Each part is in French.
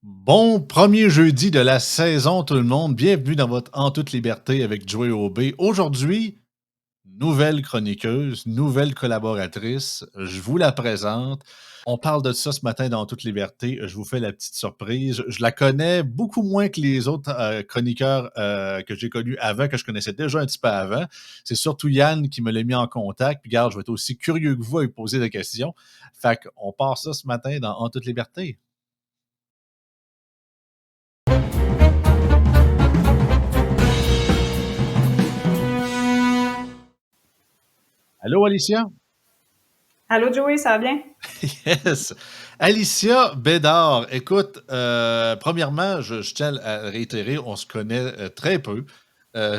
Bon premier jeudi de la saison, tout le monde. Bienvenue dans votre En toute liberté avec Joey Aubé. Aujourd'hui, nouvelle chroniqueuse, nouvelle collaboratrice. Je vous la présente. On parle de ça ce matin dans En toute liberté. Je vous fais la petite surprise. Je la connais beaucoup moins que les autres chroniqueurs que j'ai connus avant, que je connaissais déjà un petit peu avant. C'est surtout Yann qui me l'a mis en contact. Puis regarde, je vais être aussi curieux que vous à lui poser des questions. Fait qu'on part ça ce matin dans En toute liberté. Allô, Alicia? Allô Joey, ça va bien? Yes. Alicia Bédard, écoute, premièrement, je tiens à réitérer, on se connaît très peu.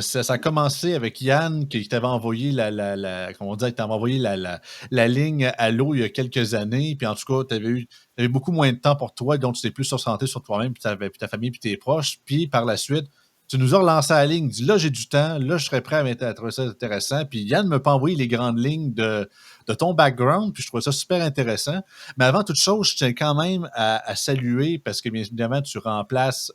Ça a commencé avec Yann qui t'avait envoyé comment on dit, qui t'avait envoyé la ligne à l'eau il y a quelques années. Puis en tout cas, t'avais beaucoup moins de temps pour toi, donc tu t'es plus concentré sur toi-même, puis ta famille, puis tes proches. Puis par la suite, tu nous as relancé à la ligne, dis là, j'ai du temps, là, je serais prêt à trouver ça intéressant. Puis Yann ne m'a pas envoyé les grandes lignes de ton background, puis je trouvais ça super intéressant. Mais avant toute chose, je tiens quand même à saluer, parce que bien évidemment, tu remplaces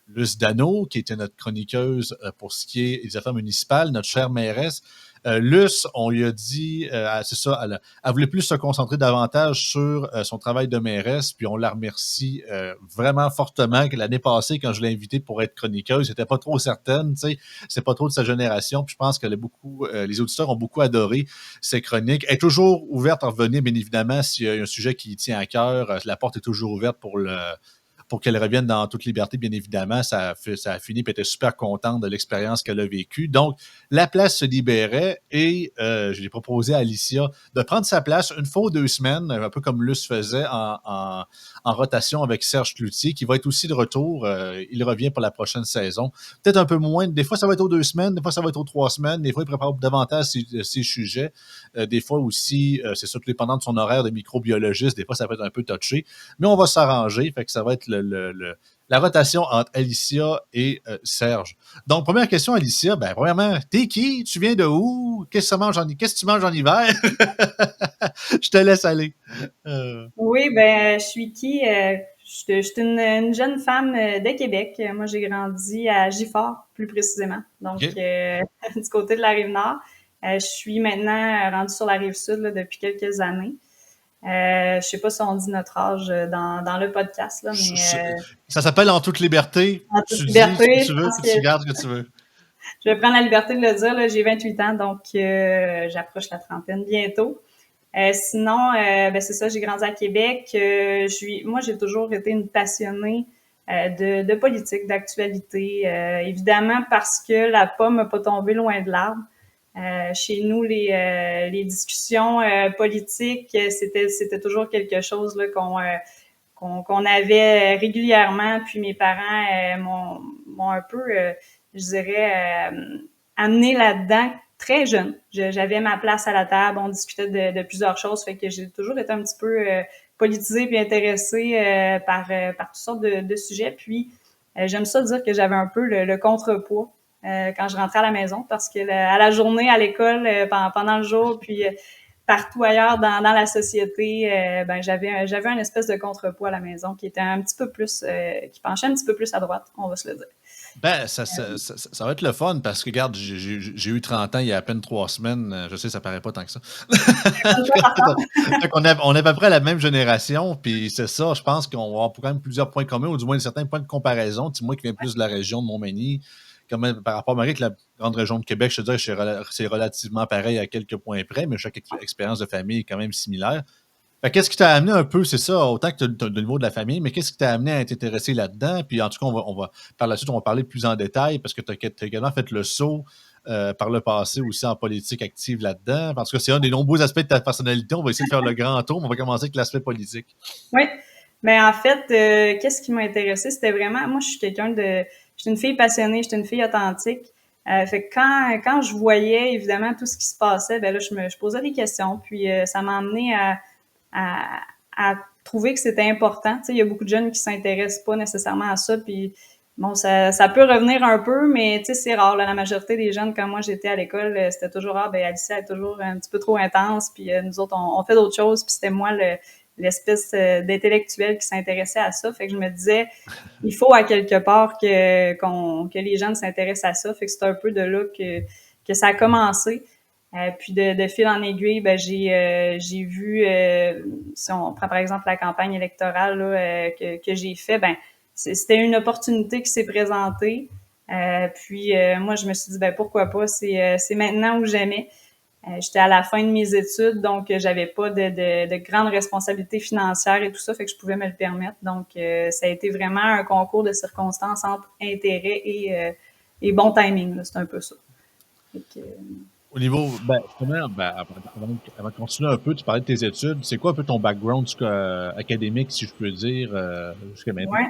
Luce Dano, qui était notre chroniqueuse pour ce qui est des affaires municipales, notre chère mairesse. Luce, on lui a dit, c'est ça, elle voulait plus se concentrer davantage sur son travail de mairesse, puis on la remercie vraiment fortement que l'année passée, quand je l'ai invitée pour être chroniqueuse, j'étais pas trop certaine, tu sais, c'est pas trop de sa génération, puis je pense que les auditeurs ont beaucoup adoré ses chroniques. Elle est toujours ouverte à revenir, bien évidemment, s'il y a un sujet qui tient à cœur, la porte est toujours ouverte pour qu'elle revienne dans toute liberté, bien évidemment. Ça a fini, puis elle était super contente de l'expérience qu'elle a vécue. Donc, la place se libérait et je lui ai proposé à Alicia de prendre sa place une fois ou 2 semaines, un peu comme Luce faisait en rotation avec Serge Cloutier, qui va être aussi de retour. Il revient pour la prochaine saison. Peut-être un peu moins. Des fois, ça va être aux 2 semaines, des fois, ça va être aux 3 semaines. Des fois, il prépare davantage ses sujets. Des fois aussi, c'est sûr que dépendant de son horaire de microbiologiste, des fois, ça peut être un peu touché. Mais on va s'arranger. Fait que ça va être la rotation entre Alicia et Serge. Donc, première question, Alicia. Ben, premièrement, t'es qui? Tu viens de où? Qu'est-ce que tu manges en hiver? Je te laisse aller. Oui, ben je suis qui? Je suis une jeune femme de Québec. Moi, j'ai grandi à Gifford, plus précisément, donc OK. du côté de la Rive-Nord. Je suis maintenant rendue sur la Rive-Sud là, depuis quelques années. Je sais pas si on dit notre âge dans le podcast, là, mais Ça s'appelle En toute liberté. en toute Tu dis ce que liberté, tu je veux, pense puis que tu gardes ce que tu veux. je vais prendre la liberté de le dire. Là, j'ai 28 ans, donc j'approche la trentaine bientôt. Sinon, ben c'est ça, j'ai grandi à Québec. Moi, j'ai toujours été une passionnée de politique, d'actualité. Évidemment, parce que la pomme n'a pas tombé loin de l'arbre. Chez nous, les discussions politiques, c'était toujours quelque chose là, qu'on avait régulièrement. Puis mes parents m'ont un peu, je dirais, amené là-dedans très jeune. J'avais ma place à la table, on discutait de plusieurs choses, fait que j'ai toujours été un petit peu politisée puis intéressée par toutes sortes de sujets. Puis j'aime ça dire que j'avais un peu le contrepoids quand je rentrais à la maison parce que à la journée, à l'école, pendant le jour, puis partout ailleurs dans la société, ben j'avais un espèce de contrepoids à la maison qui était un petit peu plus, qui penchait un petit peu plus à droite, on va se le dire. Ben, ça va être le fun parce que, regarde, j'ai eu 30 ans il y a à peine 3 semaines. Je sais, ça paraît pas tant que ça. Fait on est à peu près la même génération, puis c'est ça, je pense qu'on va avoir quand même plusieurs points communs, ou du moins certains points de comparaison. Tu sais, moi qui viens plus de la région de Montmagny, quand même, par rapport à Marie, que la grande région de Québec, je te dirais que c'est relativement pareil à quelques points près, mais chaque expérience de famille est quand même similaire. Fait qu'est-ce qui t'a amené un peu, c'est ça, autant que tu as le niveau de la famille, mais qu'est-ce qui t'a amené à t'intéresser là-dedans? Puis en tout cas, par la suite, on va parler plus en détail parce que tu as également fait le saut par le passé aussi en politique active là-dedans. Parce que c'est un des nombreux aspects de ta personnalité. On va essayer de faire le grand tour, mais on va commencer avec l'aspect politique. Oui, mais en fait, qu'est-ce qui m'a intéressée, c'était vraiment, moi, je suis une fille passionnée, je suis une fille authentique. Fait que quand je voyais évidemment tout ce qui se passait, ben là, je posais des questions, puis ça m'a amené à, à trouver que c'était important. Tu sais, il y a beaucoup de jeunes qui s'intéressent pas nécessairement à ça, puis bon, ça peut revenir un peu, mais tu sais, c'est rare. Là, la majorité des jeunes, quand moi j'étais à l'école, c'était toujours ben Alicia est toujours un petit peu trop intense, puis nous autres on fait d'autres choses, puis c'était moi l'espèce d'intellectuel qui s'intéressait à ça. Fait que je me disais, il faut à quelque part que les jeunes s'intéressent à ça. Fait que c'est un peu de là que ça a commencé. Puis de fil en aiguille, ben j'ai vu, si on prend par exemple la campagne électorale là, que j'ai fait, ben c'était une opportunité qui s'est présentée. Puis moi, je me suis dit, ben pourquoi pas, c'est maintenant ou jamais. J'étais à la fin de mes études, donc j'avais pas de grandes responsabilités financières et tout ça, fait que je pouvais me le permettre. Donc, ça a été vraiment un concours de circonstances entre intérêt et bon timing. C'est un peu ça. Fait que, Au niveau, ben, justement, avant de continuer un peu, tu parlais de tes études. C'est quoi un peu ton background académique, si je peux dire, jusqu'à maintenant? ouais.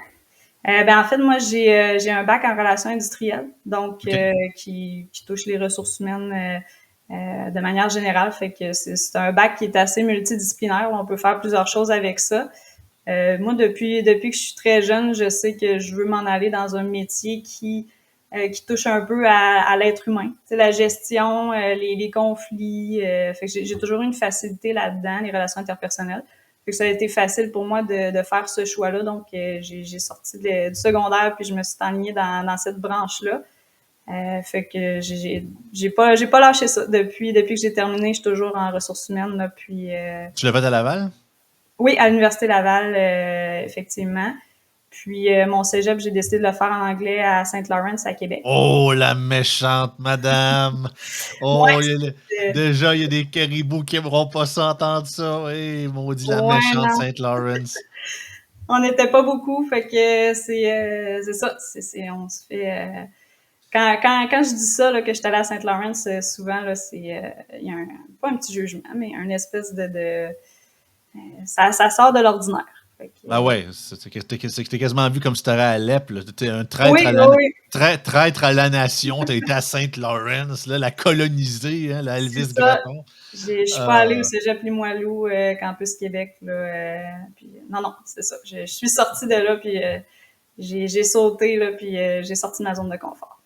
Ben en fait, moi, j'ai un bac en relations industrielles, donc OK. qui touche les ressources humaines de manière générale. Fait que c'est un bac qui est assez multidisciplinaire. On peut faire plusieurs choses avec ça. Moi, depuis que je suis très jeune, je sais que je veux m'en aller dans un métier qui touche un peu à l'être humain. Tu sais, la gestion, les conflits. Fait que j'ai toujours eu une facilité là-dedans, les relations interpersonnelles. Fait que ça a été facile pour moi de faire ce choix-là. Donc, j'ai sorti du secondaire puis je me suis enlignée dans cette branche-là. Fait que j'ai pas lâché ça. Depuis que j'ai terminé, je suis toujours en ressources humaines. Là, puis, Tu l'as fait à Laval? oui, à l'Université Laval, effectivement. Puis mon cégep, j'ai décidé de le faire en anglais à Saint-Laurent, à Québec. Oh, la méchante madame! Ouais, Oh, déjà, il y a des caribous qui aimeront pas ça entendre ça. Hey, maudit la ouais, méchante non, Saint Lawrence. on n'était pas beaucoup, fait que c'est ça. On se fait. Quand je dis ça, là, que j'étais allée à Saint-Laurent, souvent, là, il y a pas un petit jugement, mais une espèce ça sort de l'ordinaire. Fait que, Ah ouais, c'est que t'es quasiment vu comme si t'aurais à Alep, là. T'es un oui, oui, traître à la nation. T'as été à Saint Lawrence, là, la coloniser, hein, la c'est Elvis ça. Gratton. Je suis pas allée au Cégep Limoilou, Campus Québec, là. Puis, non, c'est ça. Je suis sortie de là, puis j'ai sauté, là, puis j'ai sorti de ma zone de confort.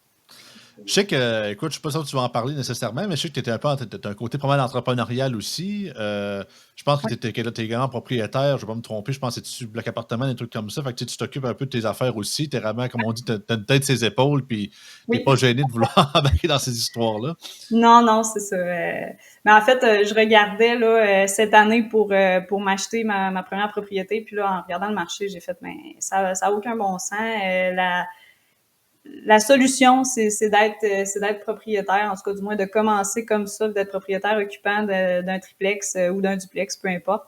Je sais que, écoute, je sais pas si tu vas en parler nécessairement, mais je sais que tu étais t'as un côté pas mal entrepreneurial aussi. Je pense que Oui, tu étais également propriétaire, je vais pas me tromper, je pense que c'est bloc appartement, des trucs comme ça. Fait que tu t'occupes un peu de tes affaires aussi. Tu es vraiment, comme on dit, t'as une tête ses épaules, puis t'es oui. pas gêné de vouloir embarquer dans ces histoires-là. Non, non, c'est ça. Mais en fait, je regardais là cette année pour m'acheter ma première propriété. Puis là, en regardant le marché, j'ai fait, mais ça a aucun bon sens. La solution, c'est d'être propriétaire, en tout cas du moins de commencer comme ça, d'être propriétaire occupant d'un triplex ou d'un duplex, peu importe.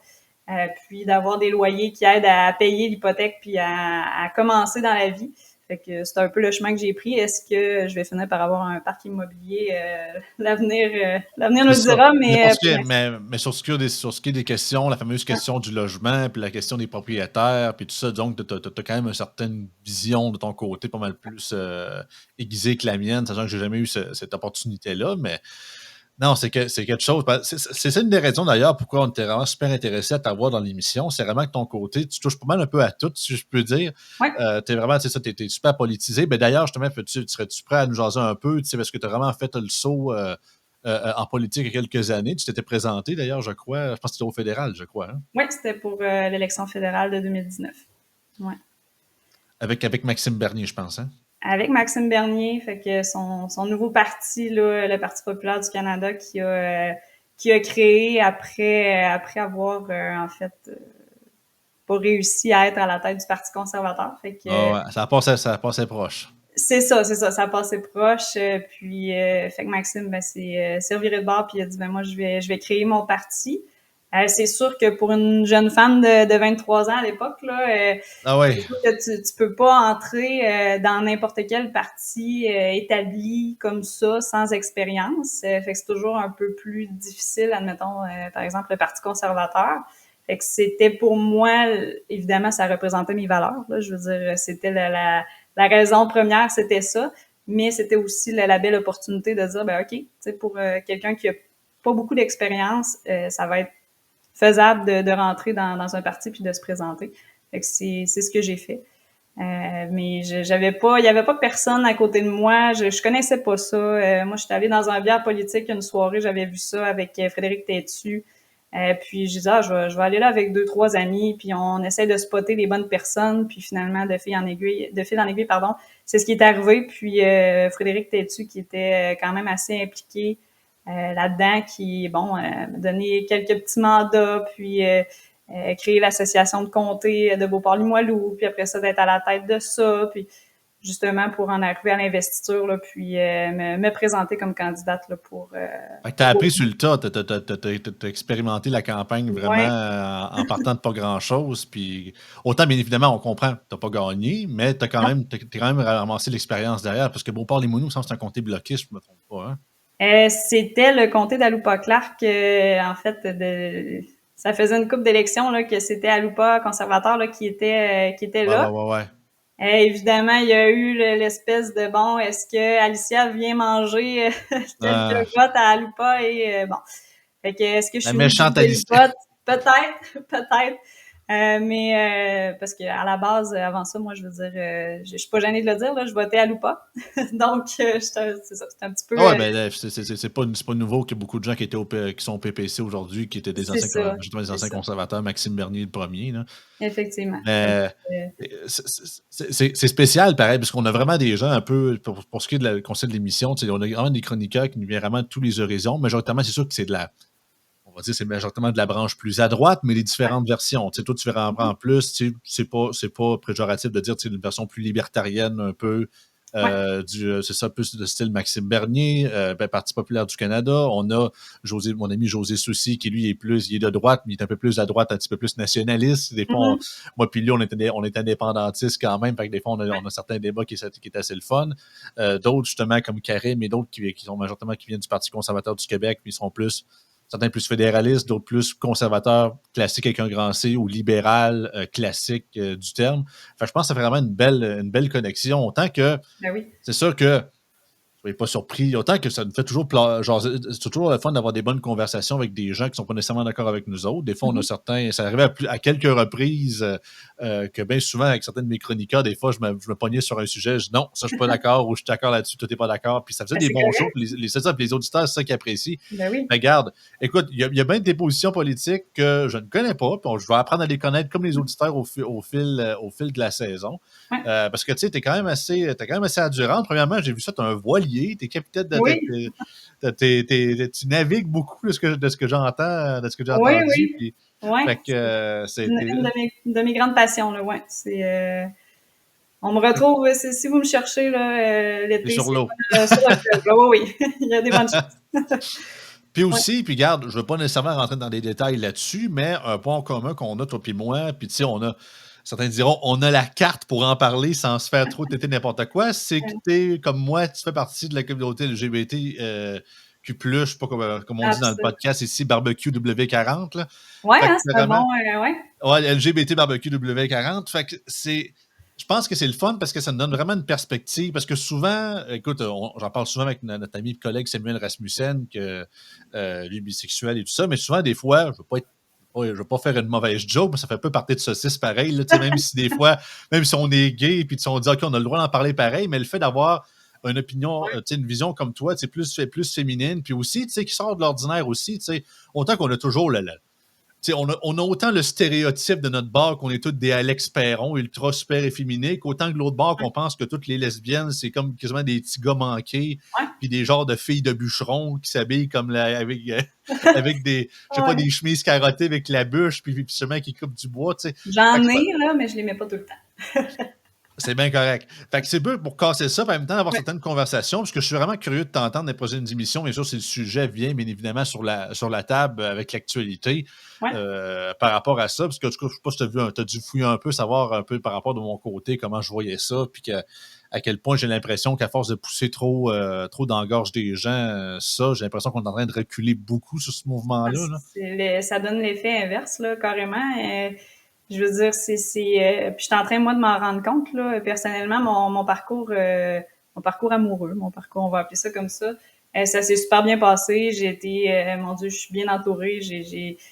Puis d'avoir des loyers qui aident à payer l'hypothèque puis à commencer dans la vie. Fait que c'est un peu le chemin que j'ai pris. Est-ce que je vais finir par avoir un parc immobilier? L'avenir nous C'est le ça. dira, Mais, pour mais ce qui est, mais sur ce qui est des questions, la fameuse question du logement, puis la question des propriétaires, puis tout ça, donc tu as quand même une certaine vision de ton côté, pas mal plus aiguisée que la mienne, sachant que j'ai jamais eu cette opportunité-là, mais non, c'est quelque chose. C'est une des raisons d'ailleurs pourquoi on était vraiment super intéressé à t'avoir dans l'émission. C'est vraiment que ton côté, tu touches pas mal un peu à tout, si je peux dire. ouais. T'es vraiment, c'est ça, t'es super politisé. Ben, d'ailleurs, justement, serais-tu prêt à nous jaser un peu, tu sais, parce que tu as vraiment fait le saut en politique il y a quelques années. Tu t'étais présenté, d'ailleurs, je crois. Je pense que c'était au fédéral, je crois, hein? Ouais, c'était pour l'élection fédérale de 2019. Ouais. Avec Maxime Bernier, je pense, hein? Avec Maxime Bernier, fait que son nouveau parti, là, le Parti populaire du Canada, qui a créé après avoir, en fait, pas réussi à être à la tête du Parti conservateur. Fait Ah que ouais, ça a passé proche. c'est ça, ça passait proche. Puis, fait que Maxime, ben, c'est reviré de bord, puis il a dit, ben moi, je vais créer mon parti. C'est sûr que pour une jeune femme de 23 ans à l'époque, là, Ah ouais. c'est sûr que tu peux pas entrer dans n'importe quel parti établi comme ça sans expérience. Fait que c'est toujours un peu plus difficile, admettons, par exemple, le Parti conservateur. Fait que c'était pour moi, évidemment, ça représentait mes valeurs. Là. Je veux dire, c'était la raison première, c'était ça. Mais c'était aussi la belle opportunité de dire, ben OK, tu sais, pour quelqu'un qui a pas beaucoup d'expérience, ça va être faisable de rentrer dans un parti puis de se présenter. Fait que c'est ce que j'ai fait. Mais j'avais pas, il y avait pas personne à côté de moi. Je connaissais pas ça. Moi, j'étais allée dans un bière politique une soirée, j'avais vu ça avec Frédéric Tétu. Puis je disais, je vais aller là avec 2, 3 amis, puis on essaie de spotter les bonnes personnes, puis finalement, de fil en aiguille, pardon, c'est ce qui est arrivé. Puis Frédéric Tétu, qui était quand même assez impliqué là-dedans, qui, bon, m'a donné quelques petits mandats, puis créer l'association de comté de Beauport-Limoilou, puis après ça, d'être à la tête de ça, puis justement pour en arriver à l'investiture, là, puis me présenter comme candidate là, pour... Fait que t'as appris sur le tas, t'as expérimenté la campagne vraiment Ouais, en partant de pas grand-chose. Puis autant, bien évidemment, on comprend, t'as pas gagné, mais t'as quand non. même, t'as quand même ramassé l'expérience derrière, parce que Beauport-Limoilou, il me semble que c'est un comté bloqué, je me trompe pas. Hein? C'était le comté d'Aloupa-Clark, en fait, ça faisait une couple d'élections là, que c'était Aloupa conservateur là, qui était Ouais, ouais, là. ouais, ouais. Évidemment, il y a eu l'espèce de bon, est-ce que Alicia vient manger quelques Ah, votes à Aloupa et bon. Fait que est-ce que je la suis venue méchante trouver le Alicia. vote? Peut-être, peut-être. Mais parce que à la base, avant ça, moi, je veux dire, je suis pas gênée de le dire, là, je votais à Loupa. Donc, c'est ça, c'est un petit peu. Ah ouais, ben, c'est pas nouveau qu'il y a beaucoup de gens qui, qui sont au PPC aujourd'hui, qui étaient C'est ça, justement des c'est anciens ça. conservateurs, Maxime Bernier le premier. Là. Effectivement. Fait Mais que, c'est spécial, pareil, parce qu'on a vraiment des gens un peu, pour ce qui est de la conseil de l'émission, on a vraiment des chroniqueurs qui nous viennent vraiment de tous les horizons. Majoritairement, c'est sûr que c'est de la, on va dire, c'est majoritairement de la branche plus à droite, mais les ouais. différentes versions. Tu sais, toi, tu verras en plus, c'est pas péjoratif de dire une version plus libertarienne un peu. Ouais. C'est ça, plus de style Maxime Bernier, Parti populaire du Canada. On a mon ami José Soucy, qui lui il est de droite, mais il est un peu plus à droite, un petit peu plus nationaliste. Des fois, Mhm. moi puis lui, on est indépendantistes quand même, fait que des fois, Ouais. on a certains débats qui est assez le fun. D'autres, justement, comme Karim et d'autres qui sont majoritairement qui viennent du Parti conservateur du Québec, puis ils sont plus certains plus fédéralistes, d'autres plus conservateurs classiques avec un grand C ou libéral classique du terme. Fait que je pense que ça fait vraiment une belle connexion. Autant que Ben oui. c'est sûr que soyez pas surpris. Autant que ça nous fait toujours genre, c'est toujours le fun d'avoir des bonnes conversations avec des gens qui sont pas nécessairement d'accord avec nous autres. Des fois, on a Mhm. certains. Ça arrivait à quelques reprises que bien souvent, avec certains de mes chroniqueurs, des fois, je me pognais sur un sujet, je dis non, ça, je suis pas d'accord, ou je suis d'accord là-dessus, toi, t'es pas d'accord. Puis ça faisait Ben, des c'est bons shows. correct. Puis c'est ça, puis les auditeurs, c'est ça qu'ils apprécient. Ben oui. Mais regarde, écoute, il y a bien des positions politiques que je ne connais pas, puis je vais apprendre à les connaître comme les auditeurs au fil de la saison. Ouais. Parce que tu sais, t'es quand même assez endurant. Premièrement, j'ai vu ça, t'es un voilier, t'es capitaine de Oui. tu navigues beaucoup de ce que j'entends, de ce que j'ai Oui, entendu. oui. Puis, Ouais. fait que C'est c'est une de mes grandes passions, là, ouais. C'est, on me retrouve, si vous me cherchez, là, t'es l'été, sur c'est l'eau. sur le fleuve. Là. Oui, oui. Il y a des bonnes chances. Puis Ouais. aussi, puis garde, je ne veux pas nécessairement rentrer dans des détails là-dessus, mais un point en commun qu'on a, toi puis moi, puis tu sais, certains diront, on a la carte pour en parler sans se faire trop têter n'importe quoi, c'est que tu comme moi, tu fais partie de la communauté LGBT Q+, je sais pas comme on dit dans le Absolument. podcast ici, barbecue W40, là. Ouais, Fait que hein, c'est un vraiment, bon, ouais. ouais, LGBT barbecue W40, fait que je pense que c'est le fun parce que ça nous donne vraiment une perspective. Parce que souvent, écoute, j'en parle souvent avec notre ami et collègue Samuel Rasmussen, que lui est bisexuel et tout ça, mais souvent, des fois, je veux pas faire une mauvaise joke, mais ça fait un peu partie de saucisse pareil. Là, même si des fois, même si on est gay, puis on dit OK, on a le droit d'en parler pareil, mais le fait d'avoir une opinion, une vision comme toi, plus féminine, puis aussi, qui sort de l'ordinaire aussi, autant qu'on a toujours on a autant le stéréotype de notre bar qu'on est tous des Alex Perron, ultra super efféminés, qu'autant que l'autre bar qu'on pense que toutes les lesbiennes, c'est comme quasiment des petits gars manqués, Ouais, puis des genres de filles de bûcherons qui s'habillent comme avec des, je sais pas, ouais. des chemises carottées avec la bûche, puis seulement qui coupent du bois, tu sais. Fait J'en que ai, là, mais je les mets pas tout le temps. c'est bien correct. Fait que c'est peu pour casser ça, puis en même temps avoir Ouais, certaines conversations, parce que je suis vraiment curieux de t'entendre dans les prochaines émissions. Bien sûr, si le sujet vient, bien évidemment, sur la table avec l'actualité ouais. par rapport à ça. Parce que je ne sais pas si tu as dû fouiller un peu, savoir un peu par rapport de mon côté comment je voyais ça, puis à quel point j'ai l'impression qu'à force de pousser trop dans la gorge des gens, j'ai l'impression qu'on est en train de reculer beaucoup sur ce mouvement-là. Là. Ça donne l'effet inverse, là, carrément. Je veux dire, puis je suis en train, moi, de m'en rendre compte, là, personnellement, mon parcours amoureux, mon parcours, on va appeler ça comme ça, ça s'est super bien passé. J'ai été, mon Dieu, je suis bien entourée.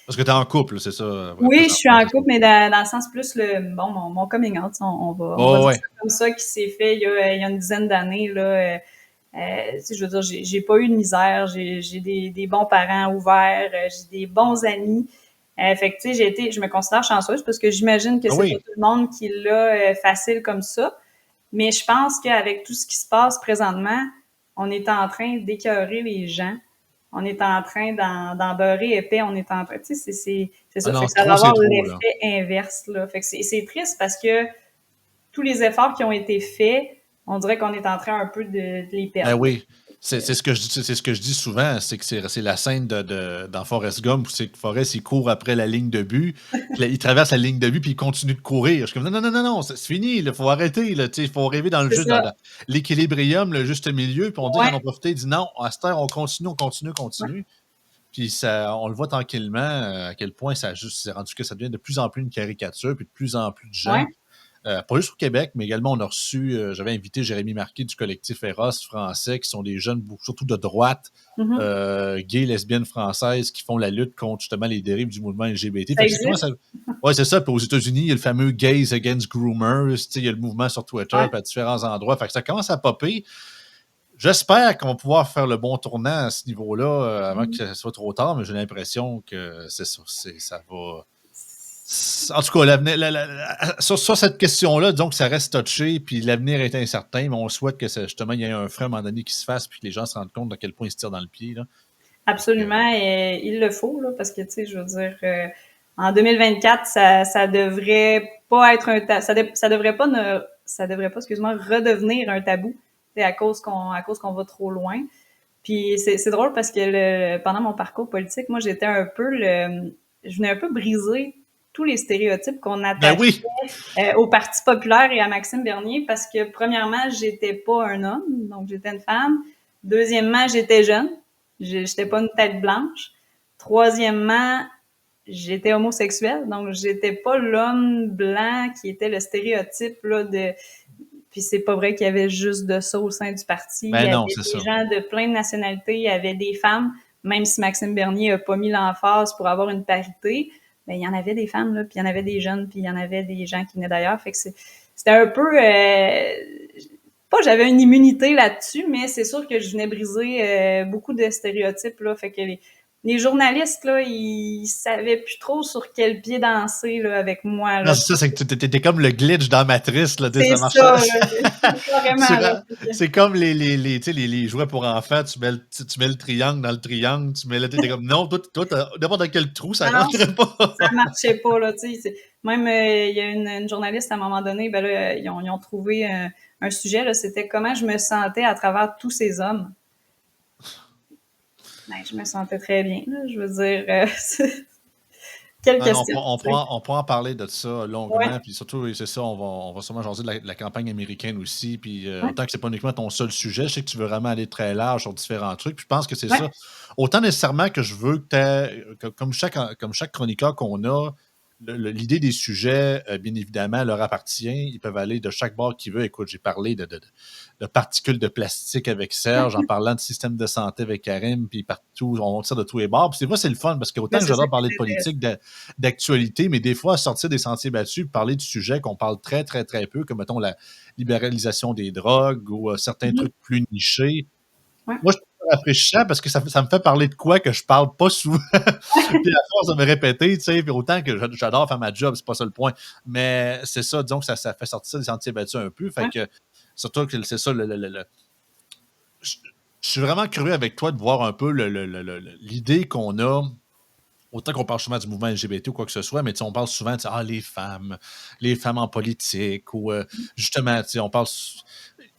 Parce que tu es en couple, c'est ça, Oui, je suis présentement, en c'est ça. couple, mais dans le sens plus mon coming out, on va Oh, dire ouais. ça comme ça, qui s'est fait il y a une dizaine d'années, là, Je veux dire, j'ai pas eu de misère, j'ai des bons parents ouverts, j'ai des bons amis. Fait que, tu sais, je me considère chanceuse parce que j'imagine que Ah c'est pas oui. tout le monde qui l'a facile comme ça. Mais je pense qu'avec tout ce qui se passe présentement, on est en train d'écœurer les gens. On est en train d'en beurrer épais. On est en train, tu sais, c'est Ah ça. Fait non, que ça va trop, c'est avoir trop, là. l'effet inverse, là. Fait que c'est triste parce que tous les efforts qui ont été faits, on dirait qu'on est en train un peu de les Ben perdre. oui. C'est ce que je dis, c'est ce que je dis souvent, c'est que c'est la scène dans Forrest Gump où c'est que Forrest il court après la ligne de but, puis là, il traverse la ligne de but puis il continue de courir. Je suis comme non non non non non, c'est fini, il faut arrêter là, il faut arriver dans le C'est juste ça. dans l'équilibrium, le juste milieu, puis on dit qu'ils Ouais, en ont profité, ils disent non, à cette heure on continue, on continue, on ouais. continue. Puis ça, on le voit tranquillement à quel point ça juste c'est rendu que ça devient de plus en plus une caricature, puis de plus en plus de gens. Ouais. Pas juste au Québec, mais également on a reçu, j'avais invité Jérémy Marquis du collectif Eros français, qui sont des jeunes, surtout de droite, Mhm. gays, lesbiennes françaises, qui font la lutte contre justement les dérives du mouvement LGBT. Ça Fait que c'est comment existe? ça. Ouais, c'est ça. Puis aux États-Unis, il y a le fameux Gays Against Groomers, il y a le mouvement sur Twitter, Ouais. puis à différents endroits. Fait que ça commence à popper. J'espère qu'on va pouvoir faire le bon tournant à ce niveau-là avant que Mhm. ce soit trop tard, mais j'ai l'impression que c'est ça, ça va. En tout cas, l'avenir, sur cette question-là, donc ça reste touché, puis l'avenir est incertain, mais on souhaite que justement il y ait un frein à un moment donné qui se fasse, puis que les gens se rendent compte de quel point ils se tirent dans le pied. Là. Absolument, et il le faut, là, parce que, tu sais, je veux dire, en 2024, ça devrait pas être ça devrait pas excuse-moi, redevenir un tabou, c'est à cause qu'on va trop loin. Puis c'est drôle parce que pendant mon parcours politique, moi, je venais un peu briser tous les stéréotypes qu'on Ben attachait oui! au Parti populaire et à Maxime Bernier parce que, premièrement, j'étais pas un homme, donc j'étais une femme. Deuxièmement, j'étais jeune. J'étais pas une tête blanche. Troisièmement, j'étais homosexuelle, donc j'étais pas l'homme blanc qui était le stéréotype là, de. Puis c'est pas vrai qu'il y avait juste de ça au sein du parti. Il y Ben avait non, c'est des ça. gens de plein de nationalités, il y avait des femmes, même si Maxime Bernier a pas mis l'emphase pour avoir une parité, ben il y en avait des femmes, là, puis il y en avait des jeunes, puis il y en avait des gens qui venaient d'ailleurs. Fait que c'était un peu pas j'avais une immunité là-dessus, mais c'est sûr que je venais briser beaucoup de stéréotypes. Là, fait que les journalistes, là, ils savaient plus trop sur quel pied danser là, avec moi. Non, Là. c'est ça, c'est que t'es comme le glitch dans Matrice, là, C'est ça marche. ça, là, carrément. Là, C'est comme les jouets pour enfants, tu mets le triangle dans le triangle, tu mets le. T'es comme non, toi n'importe quel trou, ça non, rentrerait pas. ça marchait pas. Là, même, il y a une journaliste à un moment donné, ben là, ils ont trouvé un sujet, là, c'était comment je me sentais à travers tous ces hommes. Ben, je me sentais très bien. Là, je veux dire, quelle Ah non, question. on pourra en parler de ça Ouais, longuement, puis surtout, c'est ça, on va sûrement jaser de la campagne américaine aussi, puis ouais, autant que c'est pas uniquement ton seul sujet, je sais que tu veux vraiment aller très large sur différents trucs, puis je pense que c'est ouais. ça. Autant nécessairement que je veux que comme chaque chroniqueur qu'on a, l'idée des sujets, bien évidemment, leur appartient. Ils peuvent aller de chaque bord qu'ils veulent. Écoute, j'ai parlé de particules de plastique avec Serge, en parlant de système de santé avec Karim, puis partout, on tire de tous les bords. Puis c'est vrai, c'est le fun, parce que Mais autant que c'est ça j'adore qui parler de est intéressant. politique, d'actualité, mais des fois, sortir des sentiers battus, parler de sujets qu'on parle très, très, très peu, comme, mettons, la libéralisation des drogues ou certains Mhm. trucs plus nichés. Ouais. Moi, je trouve ça rafraîchissant parce que ça me fait parler de quoi que je parle pas souvent. Puis à force de me répéter, tu sais, puis autant que j'adore faire ma job, c'est pas ça le point. Mais c'est ça, disons que ça fait sortir des sentiers battus un peu. Fait Ouais. que, surtout que c'est ça, je, je suis vraiment curieux avec toi de voir un peu l'idée qu'on a. Autant qu'on parle souvent du mouvement LGBT ou quoi que ce soit, mais on parle souvent de les femmes en politique, ou justement, on parle.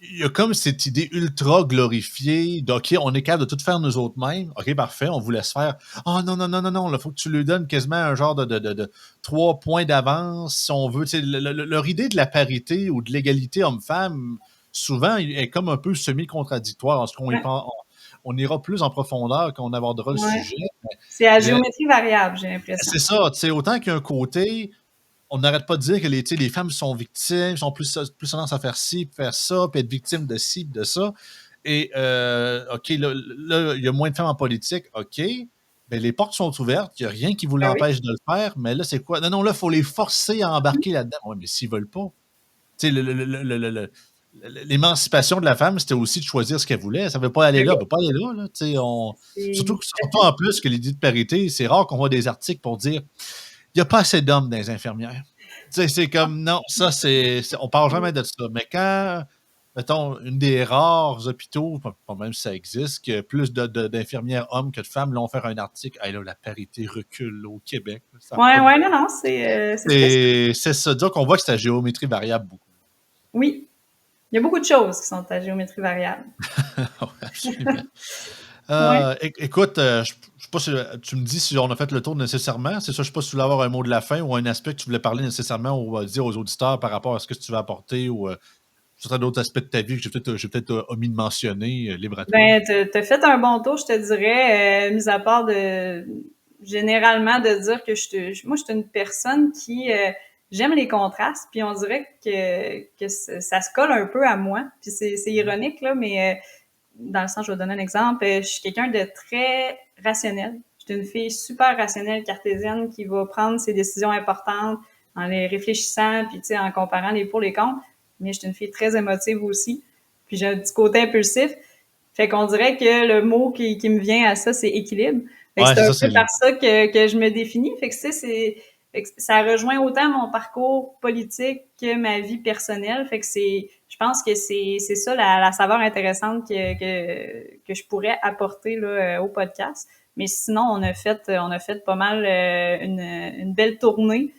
Il y a comme cette idée ultra glorifiée d'OK, on est capable de tout faire nous autres mêmes. OK, parfait, on vous laisse faire. Oh non, non, non, non, non, il faut que tu lui donnes quasiment un genre de 3 points d'avance si on veut. Leur idée de la parité ou de l'égalité homme-femme, souvent, est comme un peu semi-contradictoire. En ce qu'on y Ouais. pense, on ira plus en profondeur quand on abordera le Ouais. sujet. C'est à Le- géométrie variable, j'ai l'impression. c'est ça, autant qu'il y a un côté, on n'arrête pas de dire que les femmes sont victimes, sont plus tendance à faire ci, faire ça, puis être victimes de ci, de ça. Et, OK, là, il y a moins de femmes en politique, OK, ben, les portes sont ouvertes, il n'y a rien qui vous Ben oui. l'empêche de le faire, mais là, c'est quoi? Non, non, là, il faut les forcer à embarquer là-dedans. Oui, mais s'ils ne veulent pas. Tu sais, l'émancipation de la femme, c'était aussi de choisir ce qu'elle voulait. Ça ne veut pas aller Ben là, oui, elle peut pas aller là. Là. c'est Surtout en plus que l'idée de parité, c'est rare qu'on voit des articles pour dire il n'y a pas assez d'hommes dans les infirmières. C'est comme non, ça, on parle jamais de ça. Mais quand, mettons, une des rares hôpitaux, pas même si ça existe, que plus d'infirmières hommes que de femmes, là, on fait un article, hey, là, la parité recule là, au Québec. Là, ça a ouais, pas de... ouais, non, non, c'est spécial. C'est ça, dire qu'on voit que c'est la géométrie variable beaucoup. Oui, il y a beaucoup de choses qui sont à géométrie variable. Oui, absolument. Ouais. Écoute, je sais pas si tu me dis si on a fait le tour nécessairement. C'est ça, je sais pas si tu voulais avoir un mot de la fin ou un aspect que tu voulais parler nécessairement ou dire aux auditeurs par rapport à ce que tu veux apporter ou ce serait d'autres aspects de ta vie que j'ai peut-être omis de mentionner, libre à toi. Ben, t'as fait un bon tour, je te dirais, mis à part généralement de dire que moi, je suis une personne qui, j'aime les contrastes, puis on dirait que ça se colle un peu à moi, puis c'est ironique, là, mais dans le sens, je vais donner un exemple, je suis quelqu'un de très rationnel. Je suis une fille super rationnelle, cartésienne, qui va prendre ses décisions importantes en les réfléchissant, puis tu sais, en comparant les pour les contre, mais je suis une fille très émotive aussi, puis j'ai un petit côté impulsif. Fait qu'on dirait que le mot qui me vient à ça, c'est équilibre. Fait que Ouais, c'est c'est un ça, peu par ça que je me définis. Fait que fait que ça rejoint autant mon parcours politique que ma vie personnelle. Fait que je pense que c'est ça la saveur intéressante que je pourrais apporter là, au podcast. Mais sinon, on a fait pas mal une belle tournée.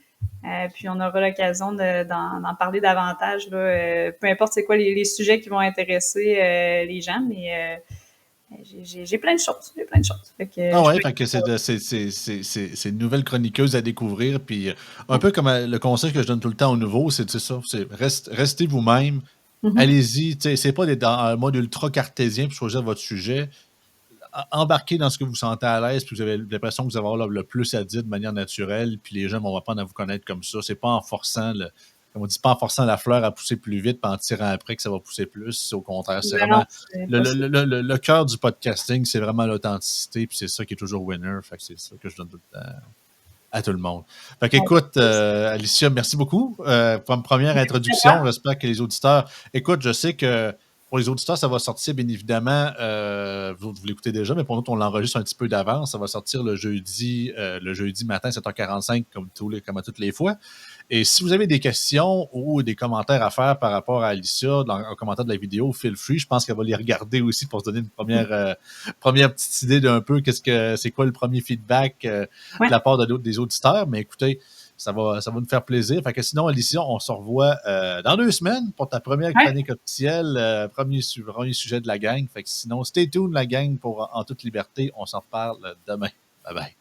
Puis on aura l'occasion d'en parler davantage. Là, peu importe c'est quoi les sujets qui vont intéresser les gens, mais j'ai plein de choses. J'ai plein de choses. Fait que Ah je ouais, peux... fait que c'est une nouvelle chroniqueuse à découvrir. Puis un peu comme le conseil que je donne tout le temps aux nouveaux, c'est ça, restez vous-même, Mhm. allez-y, c'est pas d'être dans un mode ultra cartésien pour choisir votre sujet. Embarquez dans ce que vous sentez à l'aise, puis vous avez l'impression que vous allez avoir le plus à dire de manière naturelle, puis les gens vont apprendre à vous connaître comme ça. C'est pas en forçant comme on dit, pas en forçant la fleur à pousser plus vite, puis en tirant après que ça va pousser plus. Au contraire, c'est Ben non, vraiment c'est pas ça. le cœur du podcasting, c'est vraiment l'authenticité, puis c'est ça qui est toujours winner. Fait que c'est ça que je donne tout le temps à tout le monde. Fait qu'écoute, Alicia, merci beaucoup pour une première introduction. J'espère que les auditeurs. Écoute, je sais que pour les auditeurs, ça va sortir, bien évidemment. Vous l'écoutez déjà, mais pour nous, on l'enregistre un petit peu d'avance. Ça va sortir le jeudi matin, 7h45, comme à toutes les fois. Et si vous avez des questions ou des commentaires à faire par rapport à Alicia, en commentaire de la vidéo, feel free. Je pense qu'elle va les regarder aussi pour se donner une première petite idée d'un peu c'est quoi le premier feedback de Ouais. la part des auditeurs. Mais écoutez, ça va nous faire plaisir. Fait que sinon, Alicia, on se revoit dans 2 semaines pour ta première Ouais. chronique officielle, premier sujet de la gang. Fait que sinon, stay tuned, la gang, pour En toute liberté. On s'en reparle demain. Bye bye.